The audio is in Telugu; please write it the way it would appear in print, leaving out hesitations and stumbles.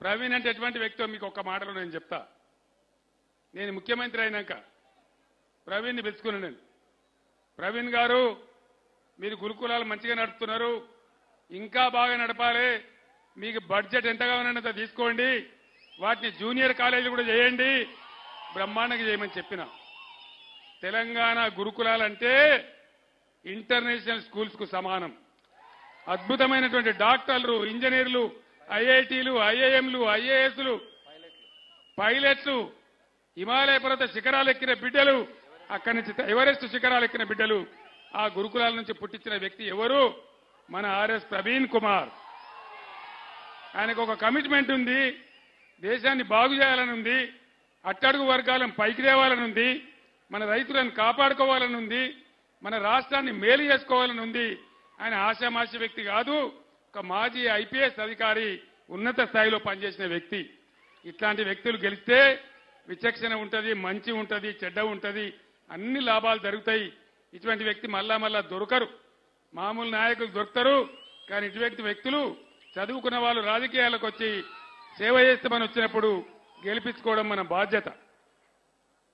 ప్రవీణ్ అంటే ఎటువంటి వ్యక్తో మీకు ఒక్క మాటలో నేను చెప్తా. నేను ముఖ్యమంత్రి అయినాక ప్రవీణ్ని పిలుచుకున్నాను నేను. ప్రవీణ్ గారు, మీరు గురుకులాలు మంచిగా నడుపుతున్నారు, ఇంకా బాగా నడపాలి, మీకు బడ్జెట్ ఎంత కావాలంటే తీసుకోండి, వాటిని జూనియర్ కాలేజీలు కూడా చేయండి, బ్రహ్మాండంగా చేయమని చెప్పిన. తెలంగాణ గురుకులాలంటే ఇంటర్నేషనల్ స్కూల్స్ కు సమానం. అద్భుతమైనటువంటి డాక్టర్లు, ఇంజనీర్లు, ఐఐటీలు, ఐఐఎంలు, ఐఏఎస్లు, పైలట్లు, హిమాలయ పర్వత శిఖరాలు ఎక్కిన బిడ్డలు, అక్కడి నుంచి ఎవరెస్ట్ శిఖరాలు ఎక్కిన బిడ్డలు ఆ గురుకులాల నుంచి పుట్టించిన వ్యక్తి ఎవరు? మన ఆర్ఎస్ ప్రవీణ్ కుమార్. ఆయనకు ఒక కమిట్మెంట్ ఉంది, దేశాన్ని బాగు చేయాలని ఉంది, అట్టడుగు వర్గాలను పైకి తేవాలని ఉంది, మన రైతులను కాపాడుకోవాలని ఉంది, మన రాష్ట్రాన్ని మేలు చేసుకోవాలని ఉంది. ఆయన ఆశామాషి వ్యక్తి కాదు, ఒక మాజీ ఐపీఎస్ అధికారి, ఉన్నత స్థాయిలో పనిచేసిన వ్యక్తి. ఇట్లాంటి వ్యక్తులు గెలిస్తే విచక్షణ ఉంటుంది, మంచి ఉంటుంది, చెడ్డ ఉంటుంది, అన్ని లాభాలు జరుగుతాయి. ఇటువంటి వ్యక్తి మళ్ళా మళ్ళా దొరకరు. మామూలు నాయకులు దొరుకుతారు, కానీ ఇటువంటి వ్యక్తులు చదువుకున్న వాళ్ళు రాజకీయాలకు వచ్చి సేవ చేస్తామని వచ్చినప్పుడు గెలిపించుకోవడం మన బాధ్యత.